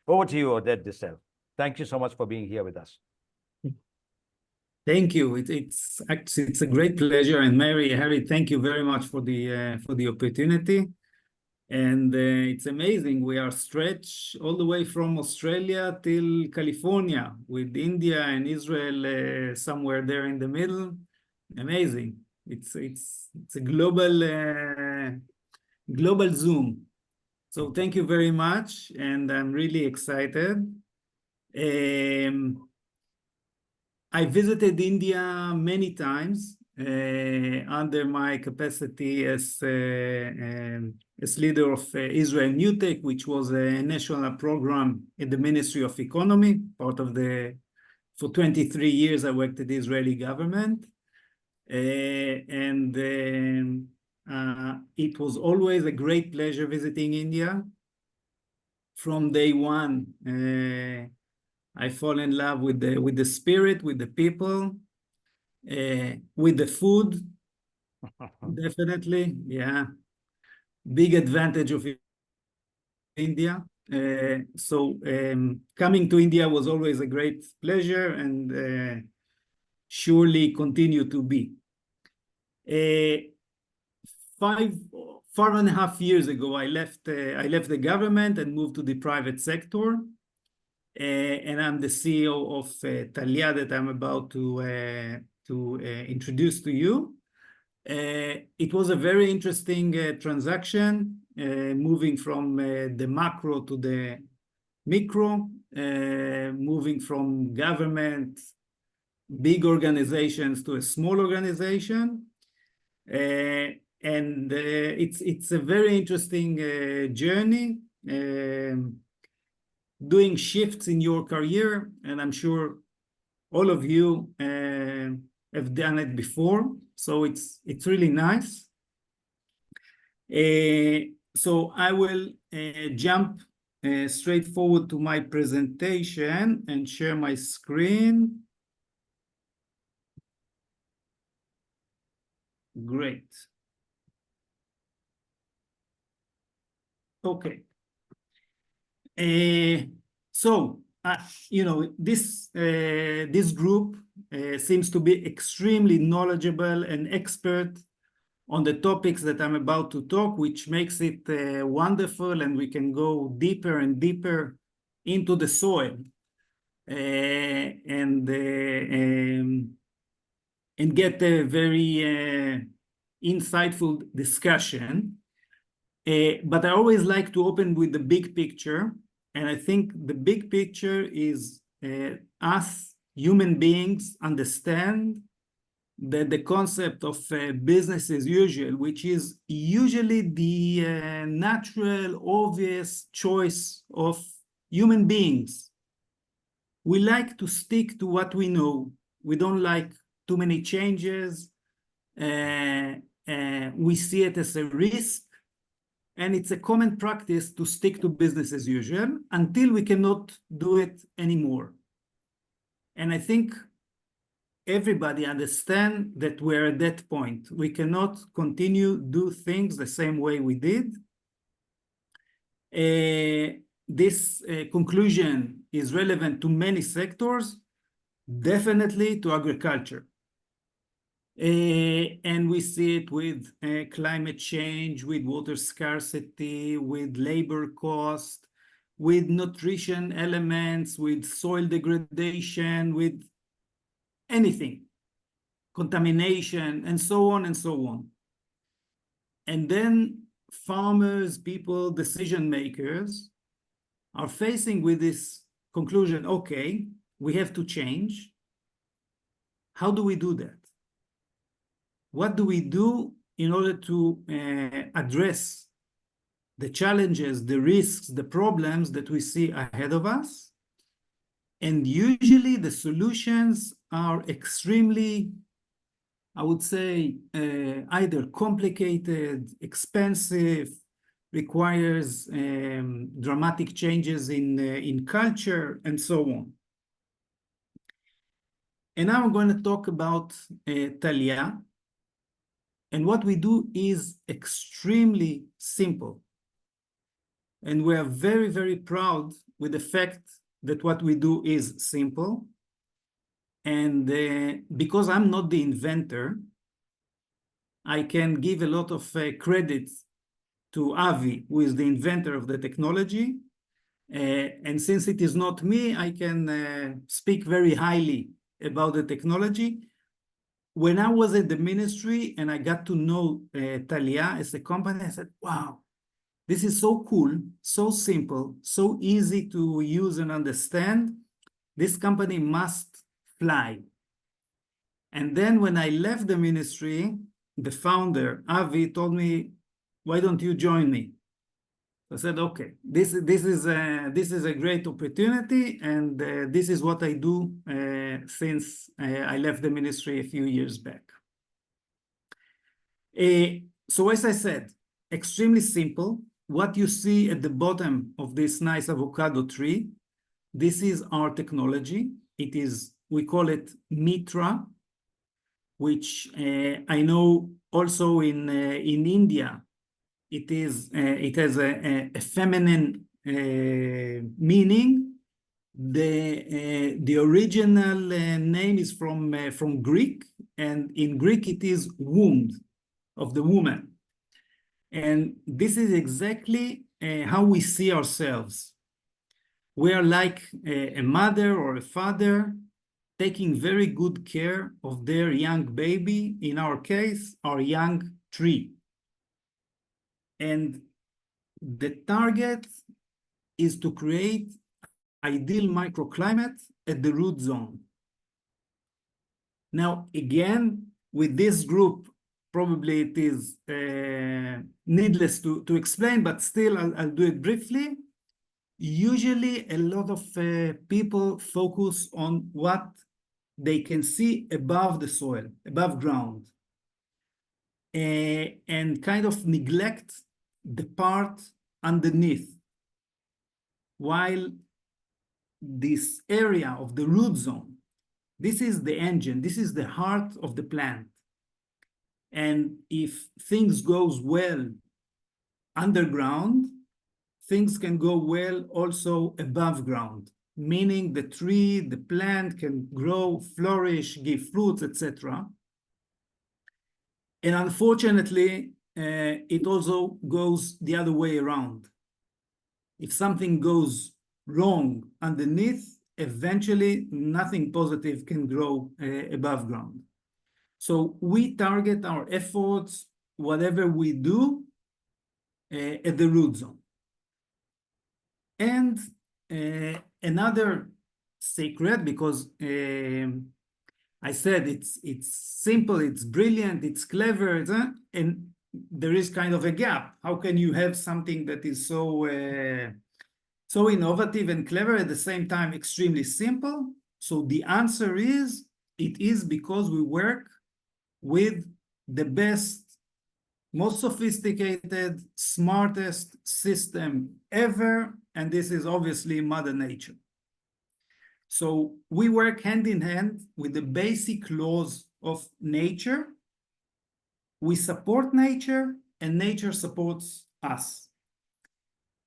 Over to you, Oded Distel. Thank you so much for being here with us. Thank you. It's a great pleasure. And Mary, Harry, thank you very much for the opportunity. And it's amazing. We are stretched all the way from Australia till California, with India and Israel somewhere there in the middle. Amazing. It's a global Zoom. So thank you very much, and I'm really excited. I visited India many times under my capacity as leader of Israel New Tech, which was a national program in the Ministry of Economy. For 23 years, I worked at the Israeli government. It was always a great pleasure visiting India. From day one, I fall in love with the spirit, with the people, with the food. Definitely, yeah. Big advantage of India. Coming to India was always a great pleasure, and surely continue to be. 5.5 years ago, I left the government and moved to the private sector. And I'm the CEO of Tal-Ya that I'm about to introduce to you. It was a very interesting transaction, moving from the macro to the micro, moving from government, big organizations to a small organization. It's a very interesting journey. Doing shifts in your career, and I'm sure all of you have done it before, so it's really nice. So I will jump straight forward to my presentation and share my screen. Great. Okay. This group seems to be extremely knowledgeable and expert on the topics that I'm about to talk, which makes it wonderful, and we can go deeper and deeper into the soil and get a very insightful discussion. But I always like to open with the big picture. And I think the big picture is us human beings understand that the concept of business as usual, which is usually the natural, obvious choice of human beings. We like to stick to what we know. We don't like too many changes. We see it as a risk. And it's a common practice to stick to business as usual until we cannot do it anymore. And I think everybody understands that we're at that point. We cannot continue do things the same way we did. This conclusion is relevant to many sectors, definitely to agriculture. And we see it with climate change, with water scarcity, with labor cost, with nutrition elements, with soil degradation, with anything, contamination, and so on and so on. And then farmers, people, decision makers are facing with this conclusion, okay, we have to change. How do we do that? What do we do in order to address the challenges, the risks, the problems that we see ahead of us? And usually the solutions are extremely, I would say, either complicated, expensive, requires dramatic changes in culture, and so on. And now I'm going to talk about Tal-Ya. And what we do is extremely simple. And we are very, very proud with the fact that what we do is simple. And because I'm not the inventor, I can give a lot of credit to Avi, who is the inventor of the technology. And since it is not me, I can speak very highly about the technology. When I was at the ministry and I got to know Tal-Ya as a company, I said, wow, this is so cool, so simple, so easy to use and understand. This company must fly. And then when I left the ministry, the founder, Avi, told me, why don't you join me? I said, okay, this is a great opportunity, and this is what I do since I left the ministry a few years back. So as I said, extremely simple. What you see at the bottom of this nice avocado tree, this is our technology. It is, we call it Mitra, which I know also in India, it has a feminine meaning. The original name is from Greek, and in Greek it is womb, of the woman. And this is exactly how we see ourselves. We are like a mother or a father taking very good care of their young baby, in our case, our young tree. And the target is to create ideal microclimate at the root zone. Now, again, with this group, probably it is needless to explain, but still I'll do it briefly. Usually, a lot of people focus on what they can see above the soil, above ground, and kind of neglect the part underneath, while this area of the root zone, this is the engine, this is the heart of the plant. And if things goes well underground, things can go well also above ground, meaning the tree, the plant can grow, flourish, give fruits, etc. And unfortunately, it also goes the other way around. If something goes wrong underneath, eventually nothing positive can grow above ground. So we target our efforts, whatever we do, at the root zone. And another secret, because I said it's simple, it's brilliant, it's clever, and there is kind of a gap. How can you have something that is so innovative and clever at the same time extremely simple? So the answer is, it is because we work with the best, most sophisticated, smartest system ever, and this is obviously Mother Nature. So we work hand in hand with the basic laws of nature. We support nature, and nature supports us.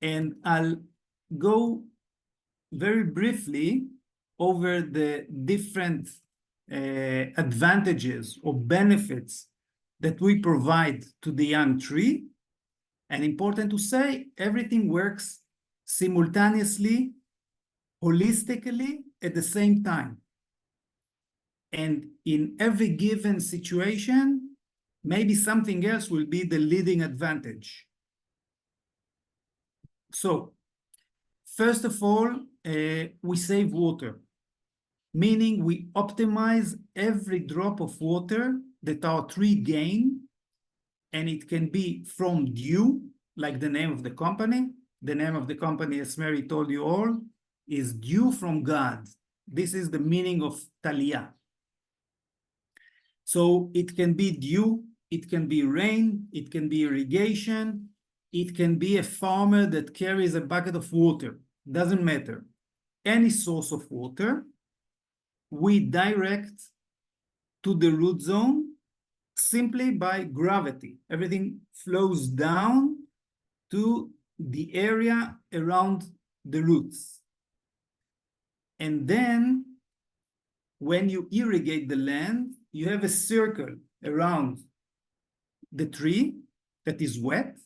And I'll go very briefly over the different advantages or benefits that we provide to the young tree. And important to say, everything works simultaneously, holistically, at the same time. And in every given situation, maybe something else will be the leading advantage. So, first of all, we save water, meaning we optimize every drop of water that our tree gain, and it can be from dew, like the name of the company. The name of the company, as Mary told you all, is dew from God. This is the meaning of Tal-Ya. So it can be dew, it can be rain, it can be irrigation, it can be a farmer that carries a bucket of water, doesn't matter. Any source of water, we direct to the root zone simply by gravity. Everything flows down to the area around the roots. And then when you irrigate the land, you have a circle around the tree that is wet.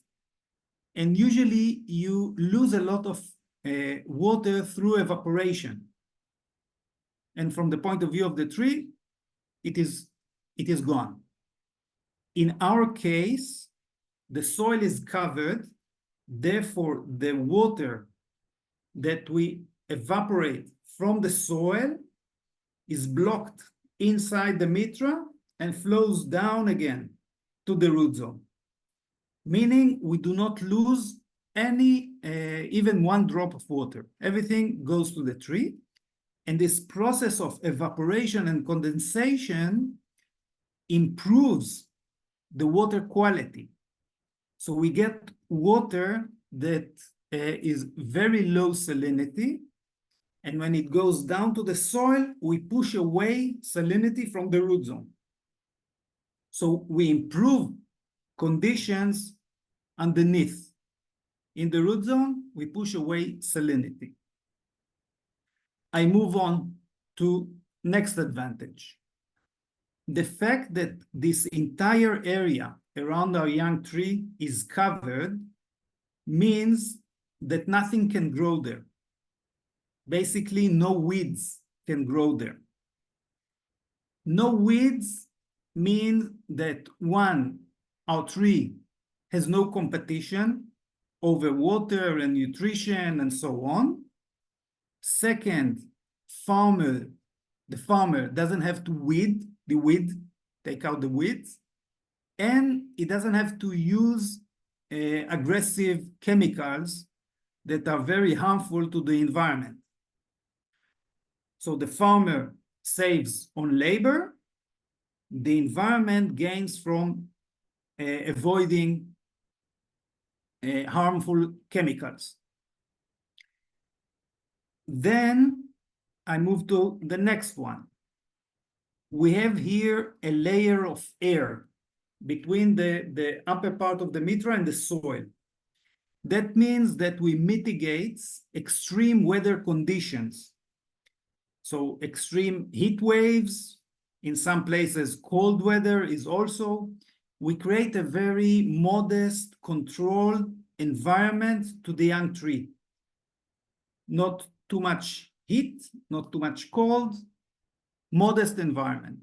And usually you lose a lot of water through evaporation. And from the point of view of the tree, it is gone. In our case, the soil is covered, therefore the water that we evaporate from the soil is blocked inside the mitra and flows down again to the root zone. Meaning we do not lose any, even one drop of water. Everything goes to the tree. And this process of evaporation and condensation improves the water quality. So we get water that is very low salinity. And when it goes down to the soil, we push away salinity from the root zone. So we improve conditions underneath. In the root zone, we push away salinity. I move on to next advantage. The fact that this entire area around our young tree is covered means that nothing can grow there. Basically, no weeds can grow there. No weeds means that one, our tree has no competition over water and nutrition and so on. Second, the farmer doesn't have to weed the weed, take out the weeds, and it doesn't have to use aggressive chemicals that are very harmful to the environment. So the farmer saves on labor, the environment gains from avoiding harmful chemicals. Then I move to the next one. We have here a layer of air between the upper part of the mitra and the soil. That means that we mitigate extreme weather conditions. So extreme heat waves, in some places cold weather is also. We create a very modest, controlled environment to the young tree. Not too much heat, not too much cold, modest environment.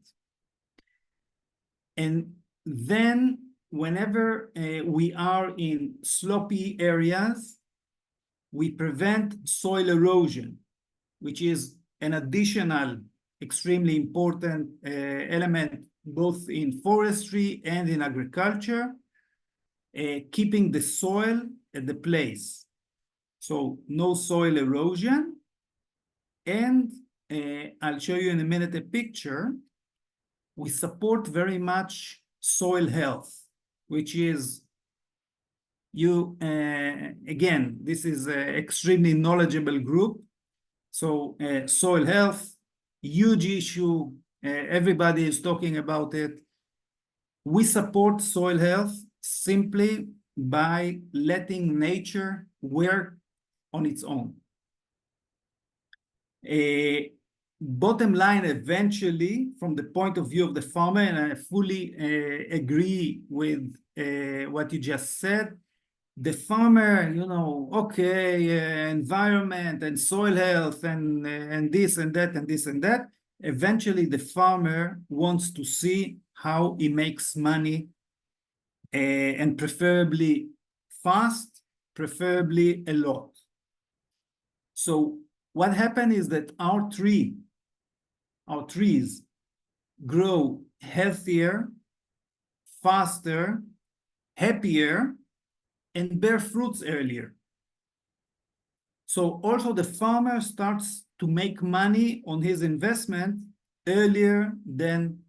And then whenever we are in sloppy areas, we prevent soil erosion, which is an additional extremely important element both in forestry and in agriculture, keeping the soil at the place. So no soil erosion. And I'll show you in a minute a picture. We support very much soil health, which is again, this is an extremely knowledgeable group. So soil health, huge issue. Everybody is talking about it. We support soil health simply by letting nature work on its own. Bottom line, eventually, from the point of view of the farmer, and I fully agree with what you just said, the farmer, okay, environment and soil health and this and that and this and that. Eventually, the farmer wants to see how he makes money, and preferably fast, preferably a lot. So what happened is that our trees grow healthier, faster, happier, and bear fruits earlier. So also the farmer starts to make money on his investment earlier than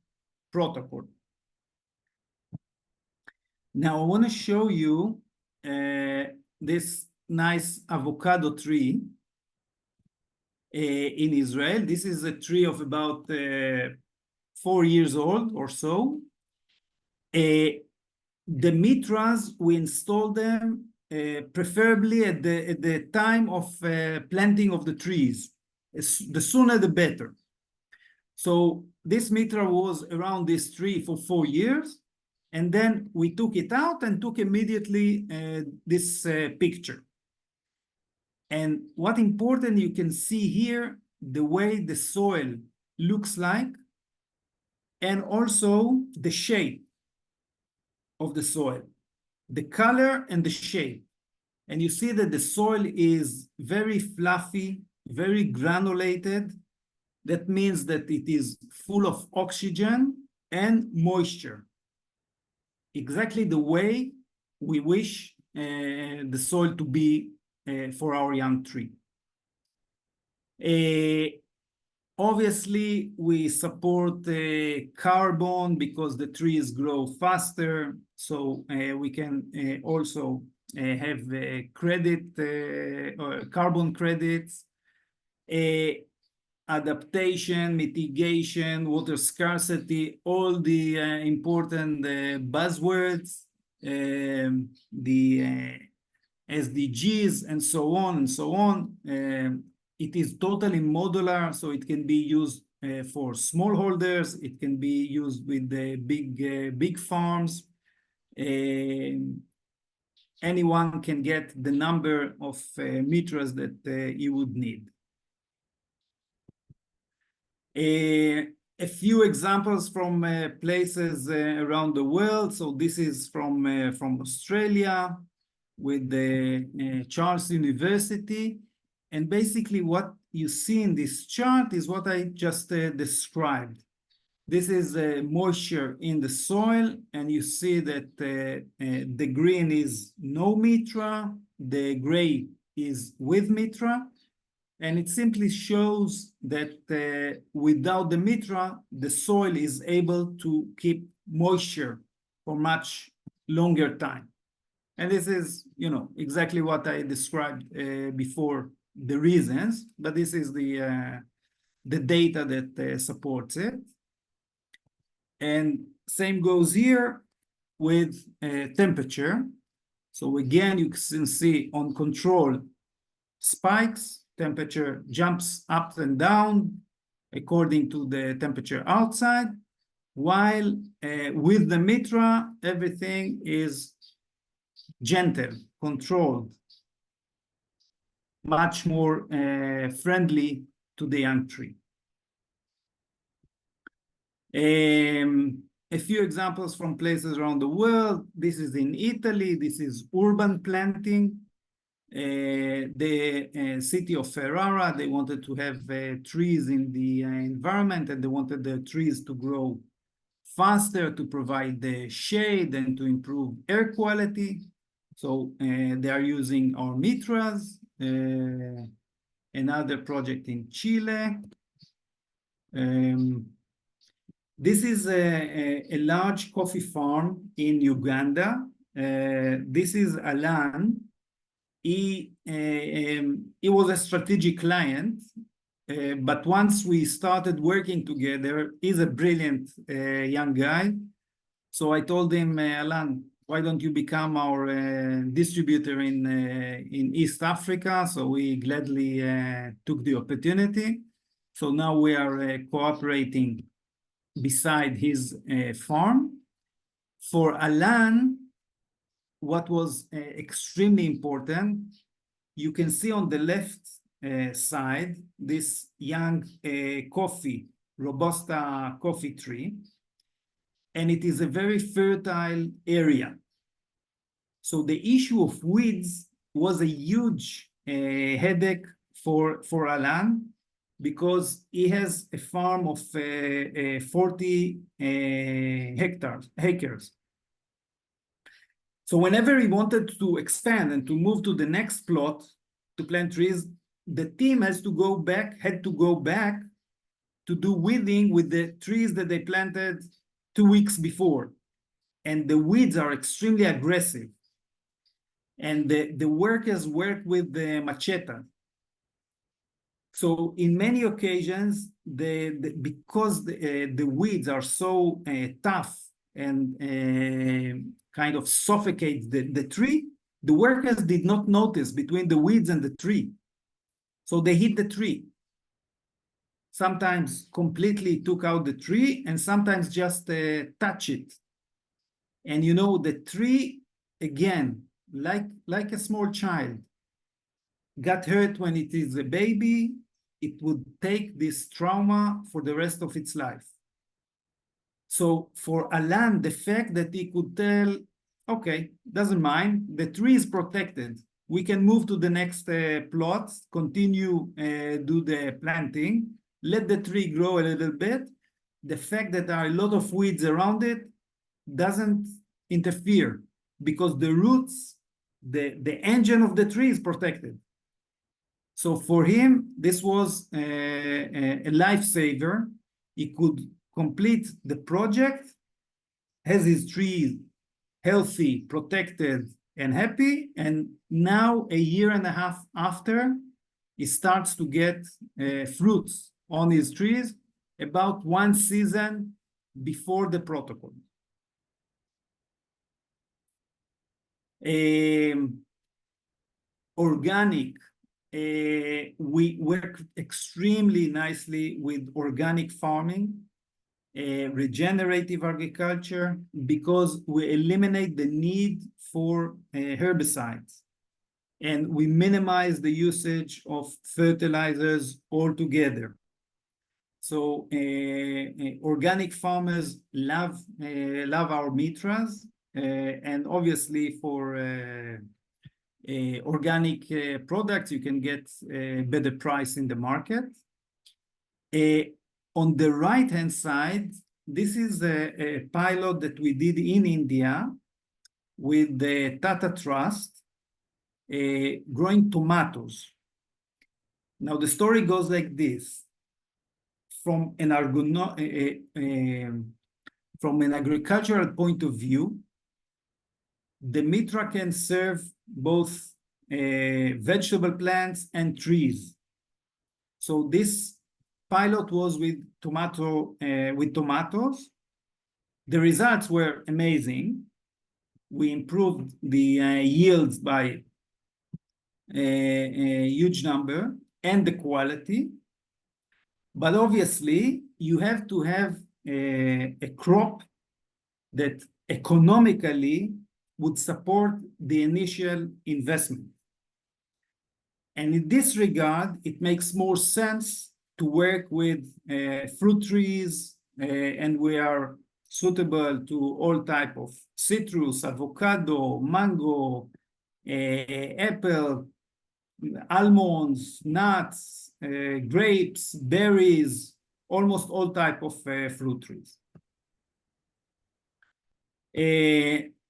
protocol. Now I want to show you this nice avocado tree in Israel. This is a tree of about 4 years old or so. The mitras, we installed them preferably at the time of planting of the trees. The sooner the better. So this Mitra was around this tree for 4 years, and then we took it out and took immediately this picture. And what important, you can see here the way the soil looks like, and also the shape of the soil, the color and the shape. And you see that the soil is very fluffy, very granulated. That means that it is full of oxygen and moisture, exactly the way we wish the soil to be for our young tree. Obviously, we support carbon because the trees grow faster, so we can also have carbon credits, adaptation, mitigation, water scarcity, all the important buzzwords, the SDGs, and so on and so on. It is totally modular, so it can be used for smallholders. It can be used with the big farms. Anyone can get the number of Mitras that you would need. A few examples from places around the world. So this is from Australia with the Charles University. And basically what you see in this chart is what I just described. This is moisture in the soil, and you see that the green is no Mitra, the gray is with Mitra, and it simply shows that without the Mitra, the soil is able to keep moisture for much longer time. And this is, you know, exactly what I described before, the reasons, but this is the data that supports it. And same goes here with temperature. So again, you can see on control spikes, temperature jumps up and down according to the temperature outside, while with the Mitra, everything is gentle, controlled, much more friendly to the young tree. A few examples from places around the world. This is in Italy. This is urban planting. The city of Ferrara, they wanted to have trees in the environment, and they wanted the trees to grow faster, to provide the shade and to improve air quality. So they are using our Mitras. Another project in Chile. This is a large coffee farm in Uganda. This is Alan. He was a strategic client, but once we started working together, he's a brilliant young guy. So I told him, Alan, why don't you become our distributor in East Africa? So we gladly took the opportunity. So now we are cooperating beside his farm. For Alan, what was extremely important, you can see on the left side, this young Robusta coffee tree, and it is a very fertile area. So the issue of weeds was a huge headache for Alan, because he has a farm of 40 acres. So whenever he wanted to expand and to move to the next plot to plant trees, the team had to go back to do weeding with the trees that they planted 2 weeks before. And the weeds are extremely aggressive. And the workers work with the machete. So in many occasions, because the weeds are so tough and kind of suffocate the tree, The workers did not notice between the weeds and the tree. So they hit the tree. Sometimes completely took out the tree and sometimes just touch it. And you know, the tree, again, like a small child, got hurt when it is a baby. It would take this trauma for the rest of its life. So for Alan, the fact that he could tell, okay, doesn't mind, the tree is protected. We can move to the next plots, continue do the planting, let the tree grow a little bit. The fact that there are a lot of weeds around it doesn't interfere because the roots, the engine of the tree is protected. So for him, this was a lifesaver. He could complete the project, has his tree healthy, protected, and happy. And now, a year and a half after, he starts to get fruits on his trees about one season before the protocol. Organic. We work extremely nicely with organic farming, regenerative agriculture, because we eliminate the need for herbicides and we minimize the usage of fertilizers altogether. So organic farmers love our Mitras, and obviously for organic products, you can get a better price in the market. On the right-hand side, this is a pilot that we did in India with the Tata Trust, growing tomatoes. Now, the story goes like this. From an agricultural point of view, the Mitra can serve both vegetable plants and trees. So this pilot was with tomatoes. The results were amazing. We improved the yields by a huge number and the quality. But obviously, you have to have a crop that economically would support the initial investment. And in this regard, it makes more sense to work with fruit trees, and we are suitable to all type of citrus, avocado, mango, apple, almonds, nuts, grapes, berries, almost all type of fruit trees.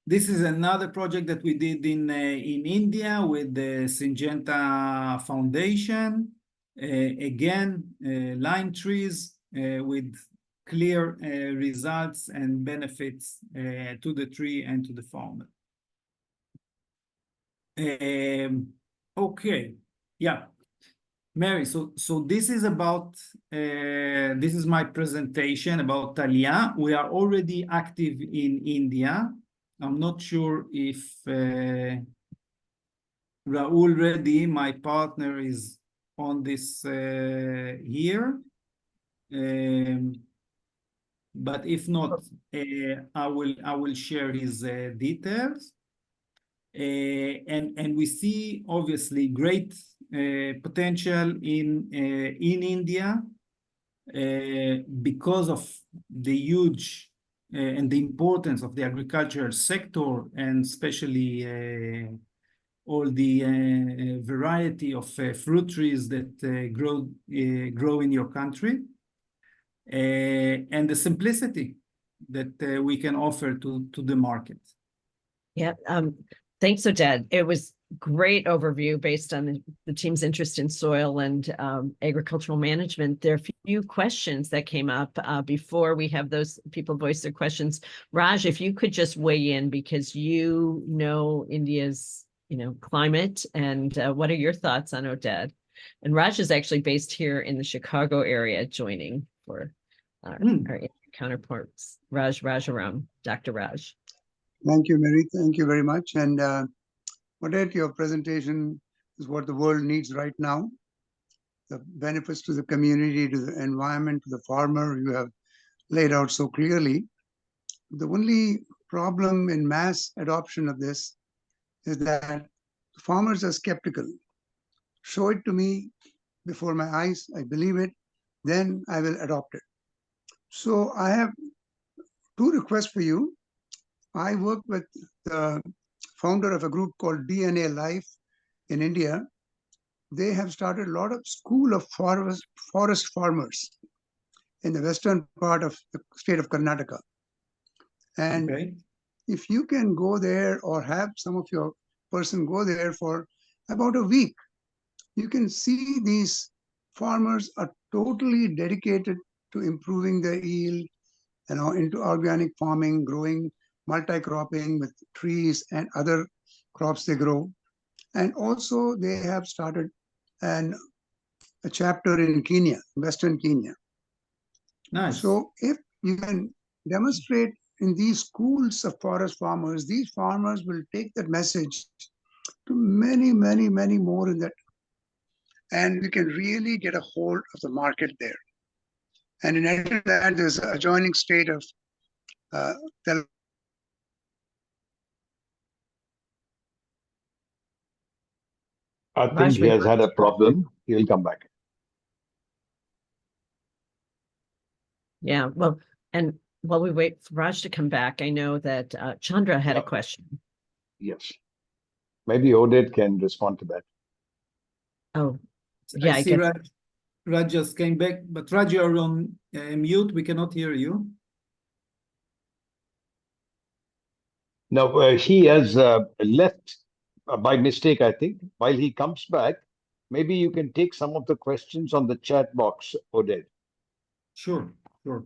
This is another project that we did in India with the Syngenta Foundation. Again, lime trees with clear results and benefits to the tree and to the farmer. Okay, yeah, Mary. So this is about this is my presentation about Tal-Ya. We are already active in India. I'm not sure if Raul Reddy, my partner, is on this here. But if not, I will share his details. And we see obviously great potential in India because of the huge and the importance of the agricultural sector, and especially all the variety of fruit trees that grow in your country, and the simplicity that we can offer to the market. Yeah, thanks, Oded. It was great overview based on the team's interest in soil and agricultural management. There are a few questions that came up before we have those people voice their questions. Raj, if you could just weigh in, because you know India's climate, and what are your thoughts on Oded? And Raj is actually based here in the Chicago area, joining for our counterparts. Raj Rajaram, Dr. Raj. Thank you, Mary. Thank you very much. And Oded, your presentation is what the world needs right now. The benefits to the community, to the environment, to the farmer, you have laid out so clearly. The only problem in mass adoption of this is that farmers are skeptical. Show it to me before my eyes, I believe it, then I will adopt it. So I have two requests for you. I work with the founder of a group called DNA Life in India. They have started a lot of school of forest farmers in the western part of the state of Karnataka. And Okay. if you can go there or have some of your person go there for about a week, you can see these farmers are totally dedicated to improving their yield, into organic farming, growing multi-cropping with trees and other crops they grow. And also they have started a chapter in Kenya, Western Kenya. Nice. So if you can demonstrate in these schools of forest farmers, these farmers will take that message to many, many, many more in that. And we can really get a hold of the market there. And in addition to that, there's an adjoining state of Telangana. I think he has had a problem. He'll come back. Yeah, well, and while we wait for Raj to come back, I know that Chandra had a Yeah. question. Yes. Maybe Oded can respond to that. Oh, yeah, I I see guess. Raj just came back, but Raj, you're on mute. We cannot hear you. No, he has left by mistake, I think. While he comes back, maybe you can take some of the questions on the chat box, Oded. Sure, sure.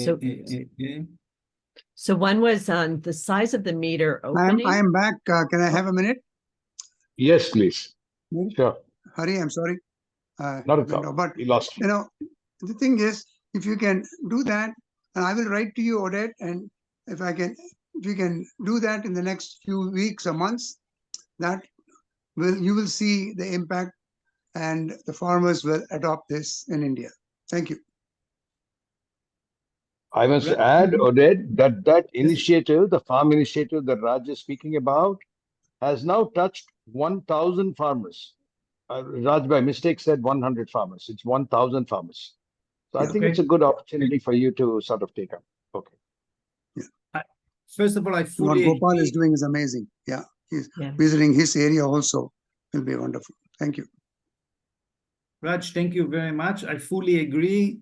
So- So one was on the size of the meter opening. I am back. Can I have a minute? Yes, please. Minute? Sure. Hurry, I'm sorry. Not a problem. But We lost you. the thing is, if you can do that, and I will write to you, Oded, and if you can do that in the next few weeks or months, you will see the impact, and the farmers will adopt this in India. Thank you. I must Right. add, Oded, that initiative, the farm initiative that Raj is speaking about, has now touched 1,000 farmers. Raj, by mistake, said 100 farmers. It's 1,000 farmers. So I Yeah. think Okay. it's a good opportunity for you to sort of take up. Okay. First of all, I What fully Gopal agree. is doing is amazing. Yeah, he's Yeah. visiting his area also. Will be wonderful. Thank you. Raj, thank you very much. I fully agree.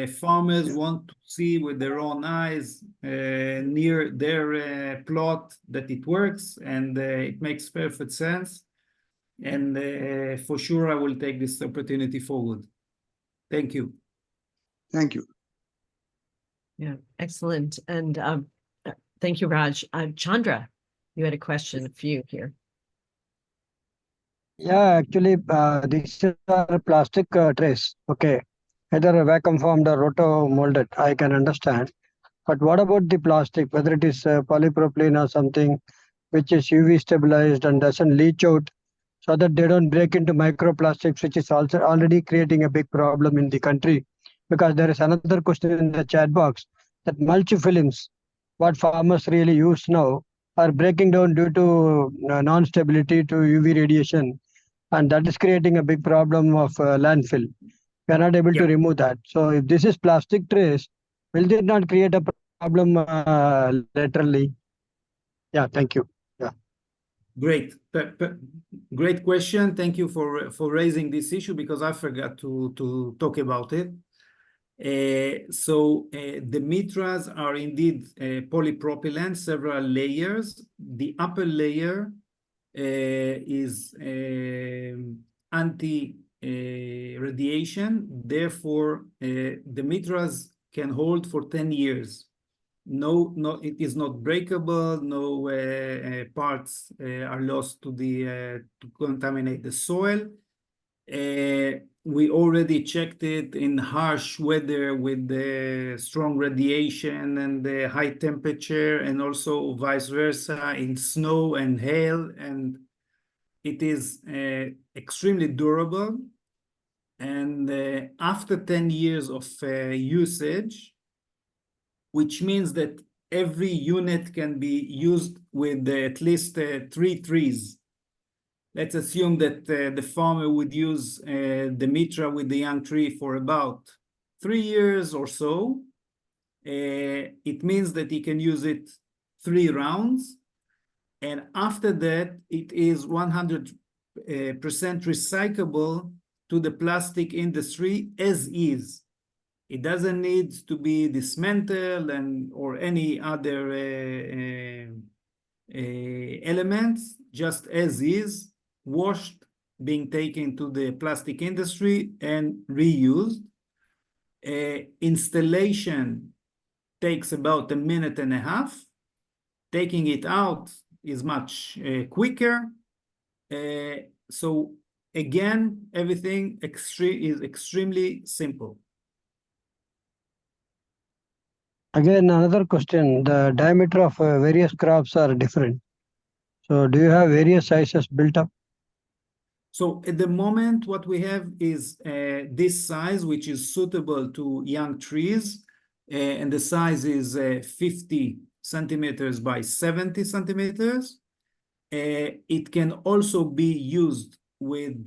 Farmers Yeah. want to see with their own eyes near their plot that it works, and it makes perfect sense. And for sure, I will take this opportunity forward. Thank you. Thank you. Yeah, excellent. And thank you, Raj. Chandra, you had a question, a few here. Yeah, actually, these are plastic trays. Okay, either a vacuum formed or roto molded. I can understand. But what about the plastic? Whether it is polypropylene or something which is UV stabilized and doesn't leach out, so that they don't break into microplastics, which is also already creating a big problem in the country. Because there is another question in the chat box that mulch films, what farmers really use now, are breaking down due to non-stability to UV radiation, and that is creating a big problem of landfill. We are not able to Yeah. remove that. So if this is plastic trays, will they not create a problem laterally? Yeah, thank you. Yeah. Great. Great question. Thank you for raising this issue, because I forgot to talk about it. The mitras are indeed polypropylene, several layers. The upper layer is anti-radiation. Therefore, the mitras can hold for 10 years. No, it is not breakable. No parts are lost to contaminate the soil. We already checked it in harsh weather with the strong radiation and the high temperature, and also vice versa in snow and hail, and it is extremely durable. And after 10 years of usage, which means that every unit can be used with at least 3 trees. Let's assume that the farmer would use the Mitra with the young tree for about 3 years or so. It means that he can use it 3 rounds. And after that, it is 100% recyclable to the plastic industry as is. It doesn't need to be dismantled or any other elements, just as is, washed, being taken to the plastic industry and reused. Installation takes about 1.5 minutes. Taking it out is much quicker. So again, everything is extremely simple. Again, another question. The diameter of various crops are different. So do you have various sizes built up? So at the moment, what we have is this size, which is suitable to young trees. And the size is 50 centimeters by 70 centimeters. It can also be used with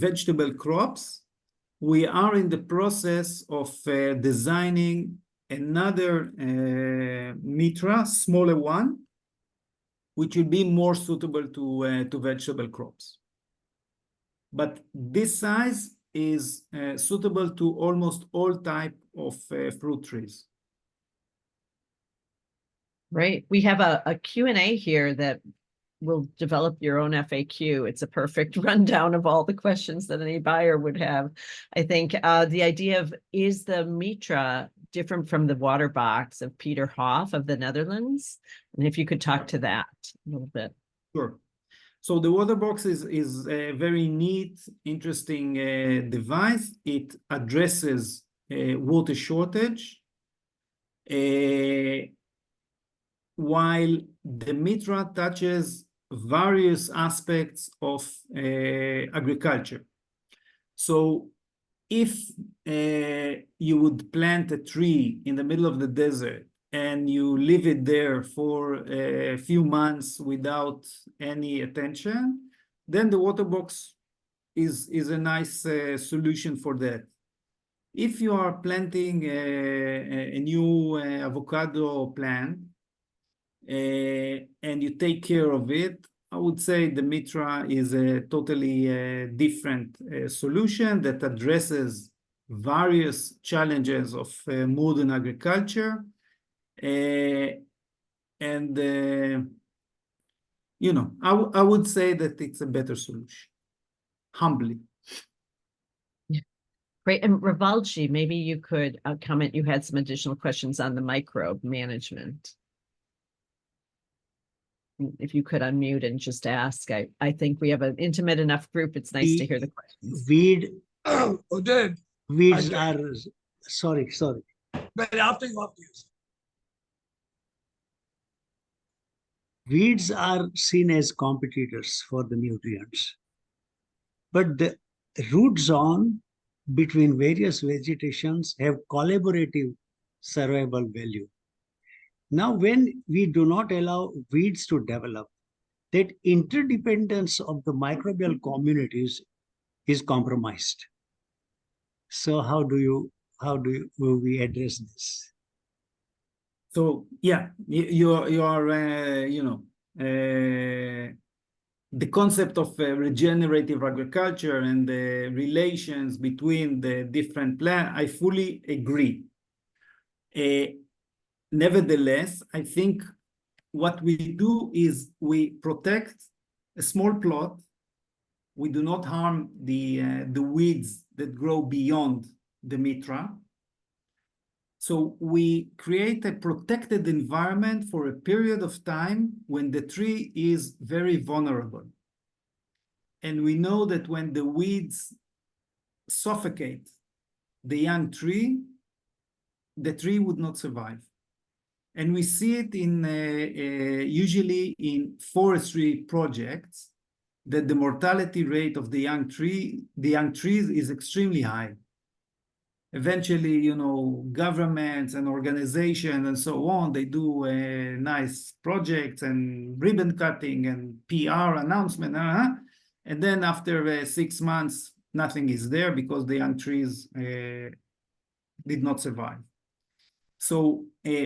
vegetable crops. We are in the process of designing another Mitra, smaller one, which will be more suitable to vegetable crops. But this size is suitable to almost all type of fruit trees. Right. We have a Q&A here that will develop your own FAQ. It's a perfect rundown of all the questions that any buyer would have. I think the idea of, is the Mitra different from the water box of Peter Hoff of the Netherlands? And if you could talk to that a little bit. Sure. So the water box is a very neat, interesting device. It addresses water shortage, while the Mitra touches various aspects of agriculture. So if you would plant a tree in the middle of the desert and you leave it there for a few months without any attention, then the water box is a nice solution for that. If you are planting a new avocado plant and you take care of it, I would say the Mitra is a totally different solution that addresses various challenges of modern agriculture. You know, I would say that it's a better solution, humbly. Yeah. Great. And Ravalji, maybe you could comment. You had some additional questions on the microbe management. If you could unmute and just ask. I think we have an intimate enough group. It's nice to hear the questions. Oded, weeds are, sorry. But after you. Weeds are seen as competitors for the nutrients. But the root zone between various vegetations have collaborative survival value. Now, when we do not allow weeds to develop, that interdependence of the microbial communities is compromised. So how do we address this? So yeah, you are you know, the concept of regenerative agriculture and the relations between the different plants, I fully agree. Nevertheless, I think what we do is we protect a small plot. We do not harm the weeds that grow beyond the Mitra. So we create a protected environment for a period of time when the tree is very vulnerable. And we know that when the weeds suffocate the young tree, the tree would not survive. And we see it in usually in forestry projects, that the mortality rate of the young trees is extremely high. Eventually, you know, governments and organizations and so on, they do nice projects and ribbon cutting and PR announcement, and then after 6 months, nothing is there because the young trees did not survive. So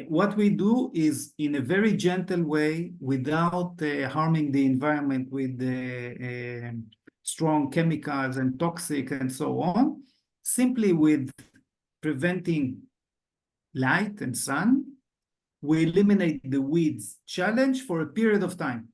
what we do is, in a very gentle way, without harming the environment with strong chemicals and toxic and so on, simply with preventing light and sun, we eliminate the weeds challenge for a period of time.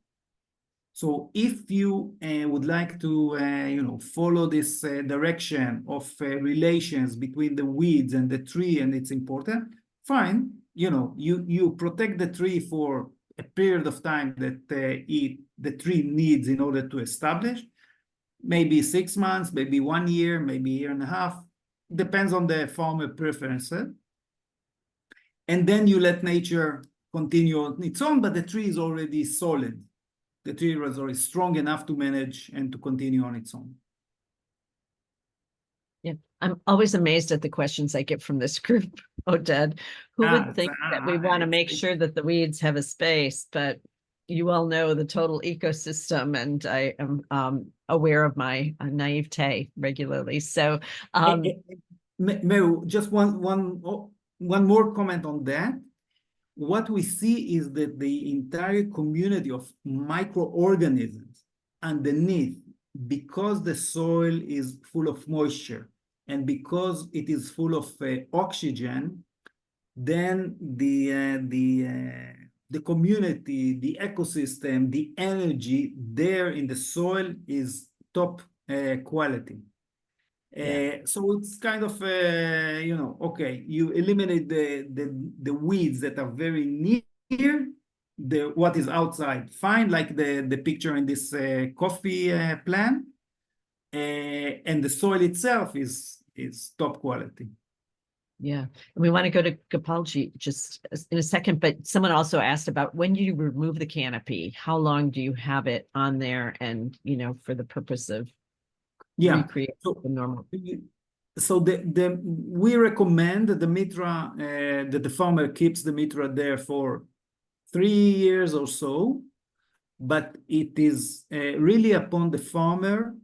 So if you would like to, you know, follow this direction of relations between the weeds and the tree, and it's important, fine, you know, you protect the tree for a period of time that the tree needs in order to establish, maybe 6 months, maybe 1 year, maybe a year and a half, depends on the farmer preferences. And then you let nature continue on its own, but the tree is already solid. The tree is already strong enough to manage and to continue on its own. Yeah, I'm always amazed at the questions I get from this group, Oded. Who would think that we want to make sure that the weeds have a space, but you all know the total ecosystem, and I am aware of my naivete regularly. So, Meru, just one more comment on that. What we see is that the entire community of microorganisms underneath, because the soil is full of moisture and because it is full of oxygen, then the community, the ecosystem, the energy there in the soil is top quality. So it's kind of, you know, okay, you eliminate the weeds that are very near what is outside, fine, like the picture in this coffee plant, and the soil itself is top quality. yeah, and we want to go to Gopalji just in a second, but someone also asked about when you remove the canopy, how long do you have it on there, and, you know, for the purpose of recreate the normal. So we recommend that the Mitra, that the farmer keeps the Mitra there for 3 years or so, but it is really upon the farmer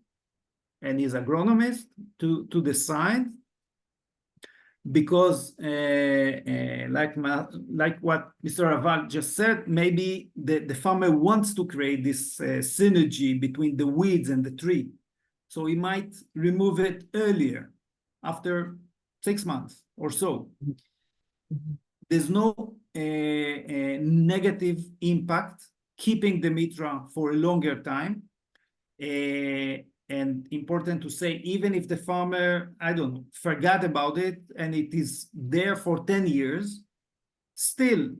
and his agronomist to decide, because like what Mr. Aval just said, maybe the farmer wants to create this synergy between the weeds and the tree. So he might remove it earlier, after 6 months or so. There's no negative impact keeping the Mitra for a longer time. And important to say, even if the farmer, I don't know, forgot about it and it is there for 10 years, still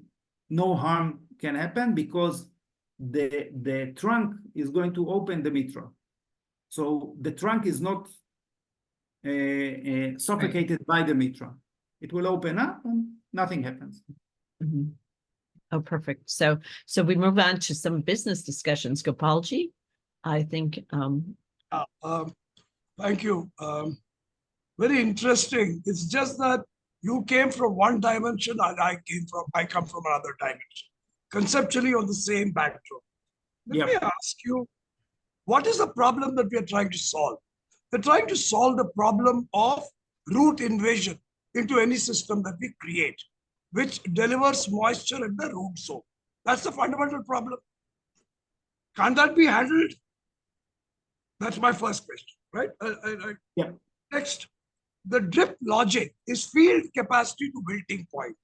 no harm can happen, because the trunk is going to open the Mitra. So the trunk is not suffocated by the Mitra. It will open up and nothing happens. Mm-hmm. Oh, perfect. So we move on to some business discussions. Gopalji, I think. Thank you. Very interesting. It's just that you came from one dimension and I come from another dimension, conceptually on the same backdrop. Let me ask you, what is the problem that we are trying to solve? We're trying to solve the problem of root invasion into any system that we create, which delivers moisture at the root zone. That's the fundamental problem. Can that be handled? That's my first question, right? Yeah. Next, the drip logic is field capacity to wilting point.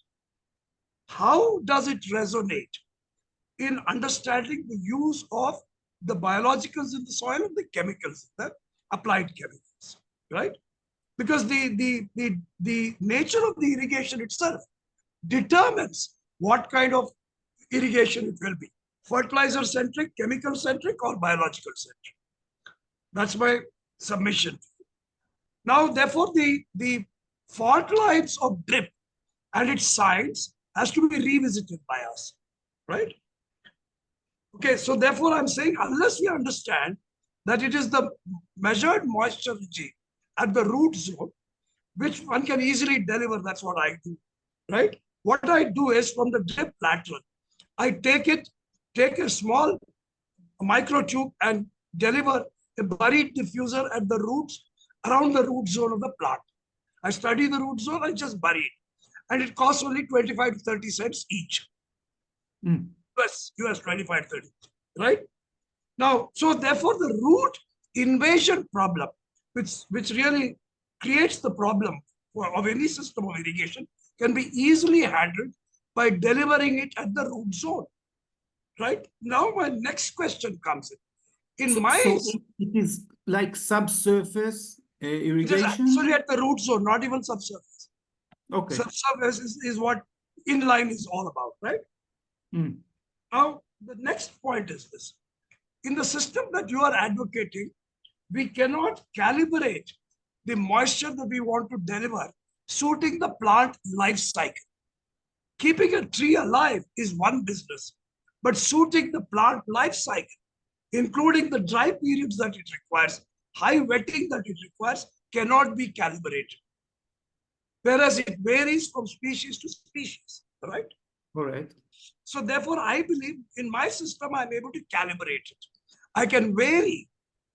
How does it resonate in understanding the use of the biologicals in the soil and the chemicals, the applied chemicals, right? Because the nature of the irrigation itself determines what kind of irrigation it will be. Fertilizer centric, chemical centric, or biological centric. That's my submission. Now, therefore, the fault lines of drip and its science has to be revisited by us, right? Okay, so therefore I'm saying unless we understand that it is the measured moisture regime at the root zone, which one can easily deliver, that's what I do, right? What I do is from the drip lateral, I take a small microtube and deliver a buried diffuser at the roots, around the root zone of the plant. I study the root zone, I just bury it. And it costs only 25 to 30 cents each. US 25, 30, right? Now, so therefore the root invasion problem, which really creates the problem of any system of irrigation, can be easily handled by delivering it at the root zone, right? Now my next question comes in. It is like subsurface It is irrigation? actually at the root zone, not even subsurface. Okay. Subsurface is what inline is all about, right? Now, the next point is this. In the system that you are advocating, we cannot calibrate the moisture that we want to deliver, suiting the plant life cycle. Keeping a tree alive is one business, but suiting the plant life cycle, including the dry periods that it requires, high wetting that it requires, cannot be calibrated. Whereas it varies from species to species, right? Correct. So therefore, I believe in my system, I'm able to calibrate it. I can vary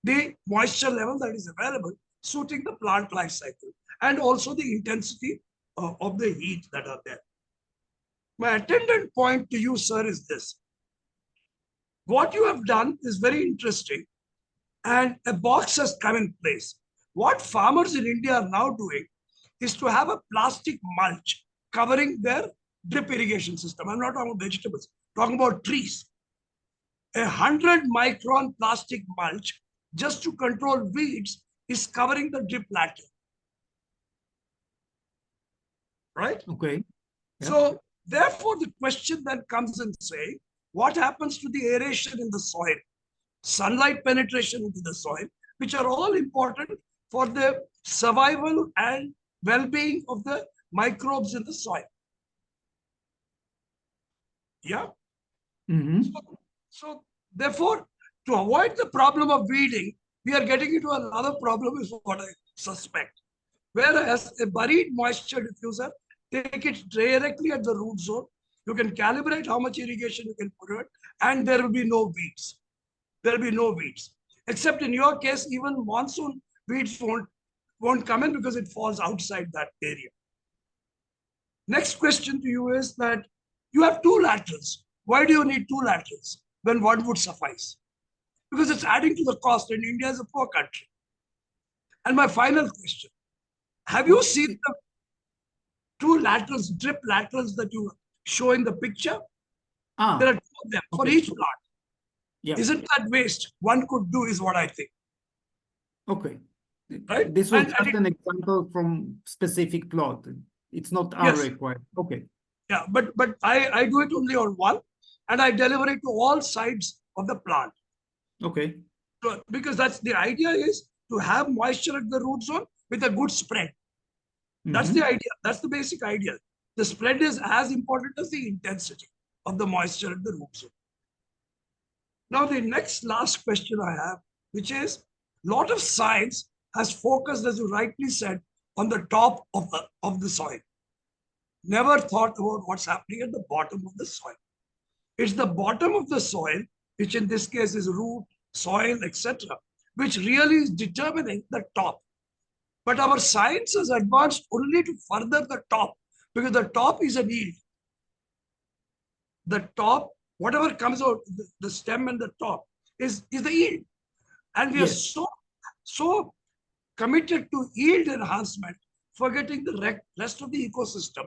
the moisture level that is available, suiting the plant life cycle and also the intensity of the heat that are there. My attendant point to you, sir, is this. What you have done is very interesting, and a box has come in place. What farmers in India are now doing is to have a plastic mulch covering their drip irrigation system. I'm not talking about vegetables, I'm talking about trees. 100-micron plastic mulch just to control weeds is covering the drip lateral. Right? Okay. Yeah. So therefore, the question then comes and say, what happens to the aeration in the soil, sunlight penetration into the soil, which are all important for the survival and well-being of the microbes in the soil. Yeah. So therefore, to avoid the problem of weeding, we are getting into another problem is what I suspect. Whereas a buried moisture diffuser, take it directly at the root zone. You can calibrate how much irrigation you can put it, and there will be no weeds. There will be no weeds. Except in your case, even monsoon weeds won't come in because it falls outside that area. Next question to you is that you have two laterals. Why do you need two laterals when one would suffice? Because it's adding to the cost, and India is a poor country. And my final question, have you seen the two laterals, drip laterals that you show in the picture? There are two of them for each plant. Yeah. Isn't that waste? One could do is what I think. Okay. Right? This was just an example from specific plot. It's not our requirement. Okay. Yeah, but I do it only on one, and I deliver it to all sides of the plant. Okay. So, because that's the idea is to have moisture at the root zone with a good spread. That's the idea. That's the basic idea. The spread is as important as the intensity of the moisture at the root zone. Now, the last question I have, which is a lot of science has focused, as you rightly said, on the top of the soil. Never thought about what's happening at the bottom of the soil. It's the bottom of the soil, which in this case is root, soil, etc., which really is determining the top. But our science has advanced only to further the top, because the top is a yield. The top, whatever comes out, the stem and the top is the yield. And we are so committed to yield enhancement, forgetting the rest of the ecosystem.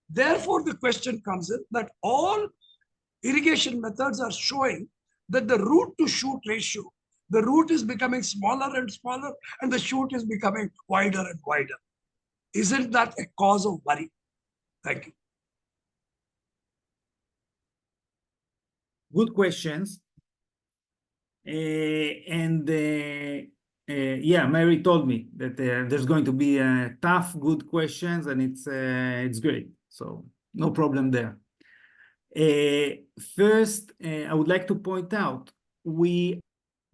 Therefore, the question comes in that all irrigation methods are showing that the root to shoot ratio, the root is becoming smaller and smaller, and the shoot is becoming wider and wider. Isn't that a cause of worry? Thank you. Good questions. Yeah, Mary told me that there's going to be tough, good questions, and it's great. So no problem there. First, I would like to point out we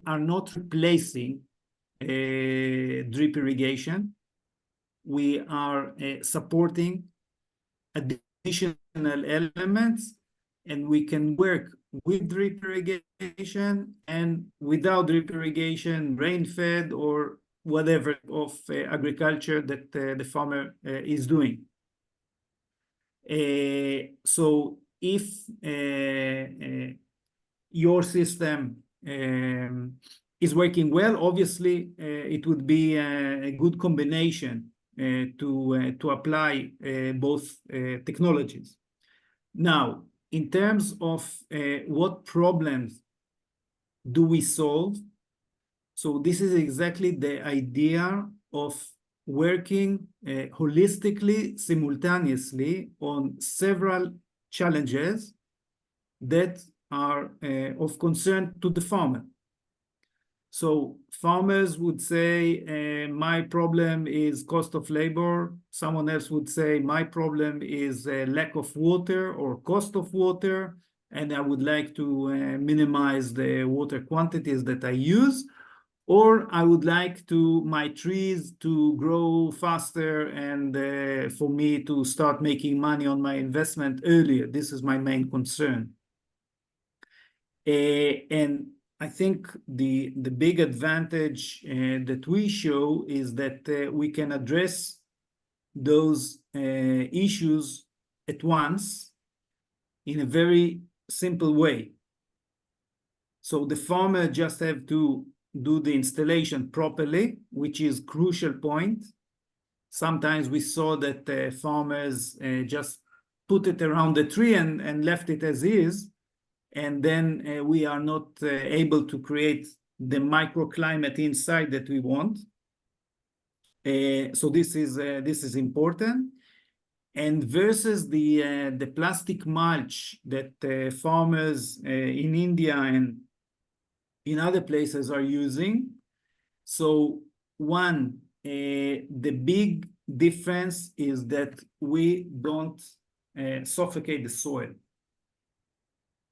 are not replacing drip irrigation. We are supporting additional elements, and we can work with drip irrigation and without drip irrigation, rain-fed or whatever of agriculture that the farmer is doing. So if your system is working well, obviously it would be a good combination to apply both technologies. Now, in terms of what problems do we solve? So this is exactly the idea of working holistically, simultaneously on several challenges that are of concern to the farmer. So farmers would say, my problem is cost of labor. Someone else would say, my problem is lack of water or cost of water, and I would like to minimize the water quantities that I use. Or I would like my trees to grow faster and for me to start making money on my investment earlier. This is my main concern. And I think the big advantage that we show is that we can address those issues at once in a very simple way. So the farmer just have to do the installation properly, which is crucial point. Sometimes we saw that farmers just put it around the tree and left it as is, and then we are not able to create the microclimate inside that we want. So this is important. And versus the plastic mulch that farmers in India and in other places are using. So one, the big difference is that we don't suffocate the soil.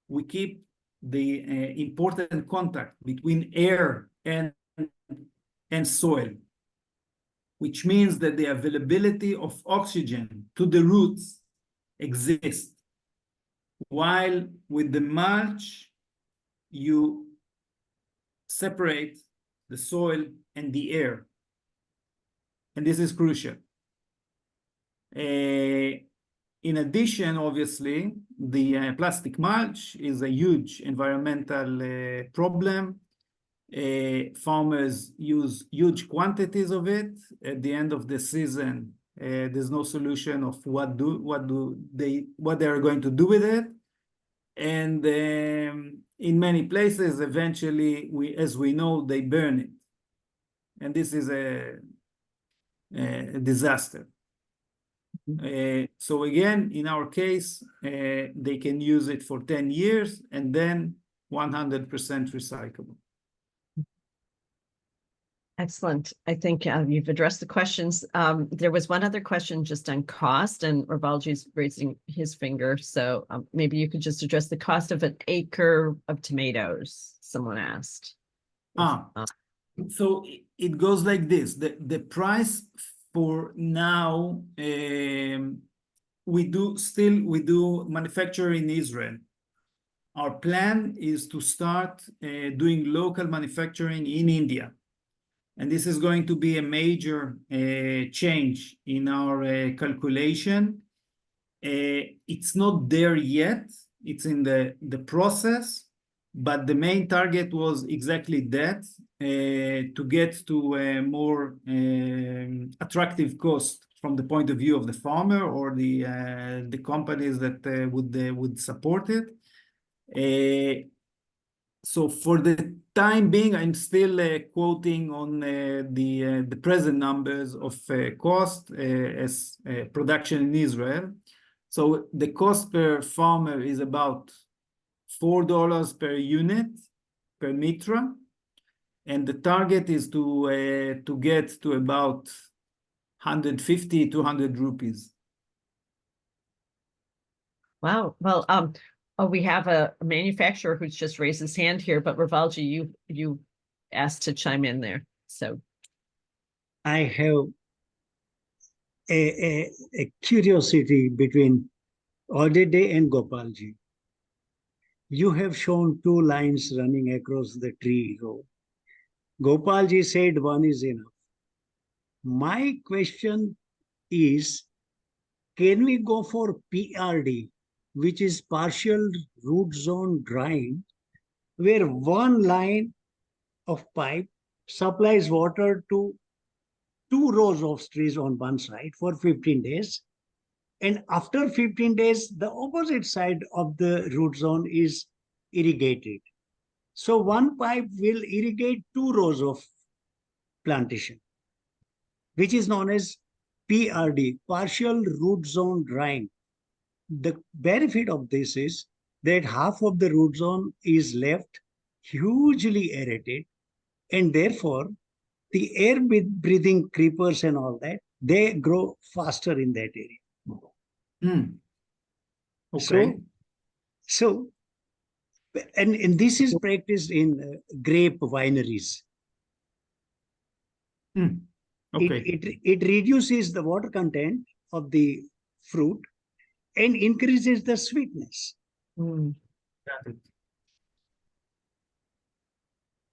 We keep the important contact between air and soil, which means that the availability of oxygen to the roots exists. While with the mulch, you separate the soil and the air. And this is crucial. In addition, obviously, the plastic mulch is a huge environmental problem. Farmers use huge quantities of it. At the end of the season, there's no solution of what they are going to do with it. And in many places, eventually, as we know, they burn it. And this is a disaster. So again, in our case, they can use it for 10 years and then 100% recyclable. Excellent. I think you've addressed the questions. There was one other question just on cost, and Ravalji's raising his finger. So maybe you could just address the cost of an acre of tomatoes, someone asked. So it goes like this. The price for now, we do manufacture in Israel. Our plan is to start doing local manufacturing in India. And this is going to be a major change in our calculation. It's not there yet. It's in the process. But the main target was exactly that, to get to a more attractive cost from the point of view of the farmer or the companies that would support it. So for the time being, I'm still quoting on the present numbers of cost as production in Israel. So the cost per farmer is about $4 per unit per Mitra. And the target is to get to about 150, 200 rupees. Wow. Well, we have a manufacturer who's just raised his hand here, but Ravalji, you asked to chime in there. So I have a curiosity between Oded and Gopalji. You have shown two lines running across the tree row. Gopalji said one is enough. My question is, can we go for PRD, which is partial root zone drying, where one line of pipe supplies water to 2 rows of trees on one side for 15 days. And after 15 days, the opposite side of the root zone is irrigated. So one pipe will irrigate 2 rows of plantation, which is known as PRD, partial root zone drying. The benefit of this is that half of the root zone is left hugely aerated, and therefore the air breathing creepers and all that, they grow faster in that area. Okay. So and this is practiced in grape wineries. Okay. It reduces the water content of the fruit and increases the sweetness. mm, Got it.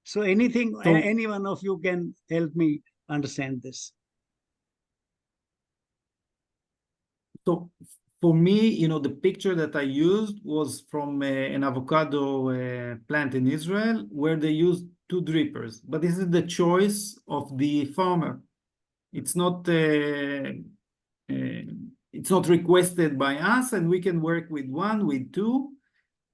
So anything, So- any one of you can help me understand this. So for me, the picture that I used was from an avocado plant in Israel where they used 2 drippers. But this is the choice of the farmer. It's not requested by us, and we can work with 1, with 2,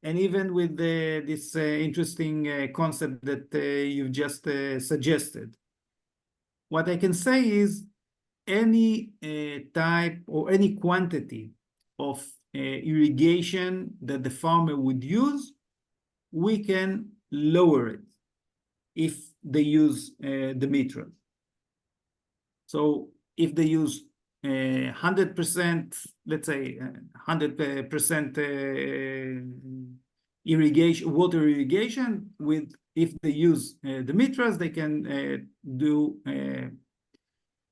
and even with this interesting concept that you've just suggested. What I can say is any type or any quantity of irrigation that the farmer would use, we can lower it if they use the Mitra. So if they use 100%, let's say 100% irrigation, water irrigation, if they use the Mitras, they can do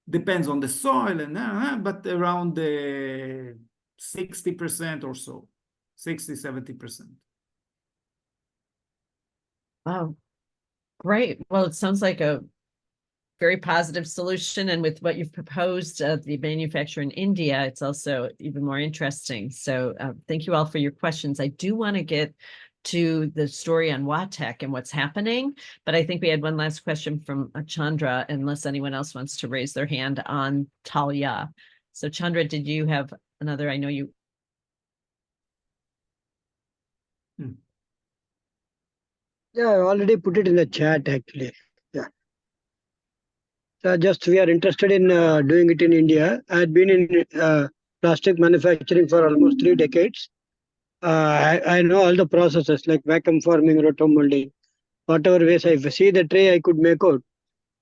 depends on the soil and but around 60% or so, 60-70%. wow. Great. Well, it sounds like a very positive solution. And with what you've proposed, the manufacturer in India, it's also even more interesting. So thank you all for your questions. I do want to get to the story on AgTech and what's happening, but I think we had one last question from Chandra, unless anyone else wants to raise their hand on Tal-Ya. So Chandra, did you have another? I know you. Yeah, I already put it in the chat actually. Yeah. So just we are interested in doing it in India. I had been in plastic manufacturing for almost 3 decades. I know all the processes like vacuum forming, rotomolding, whatever ways I see the tray I could make out.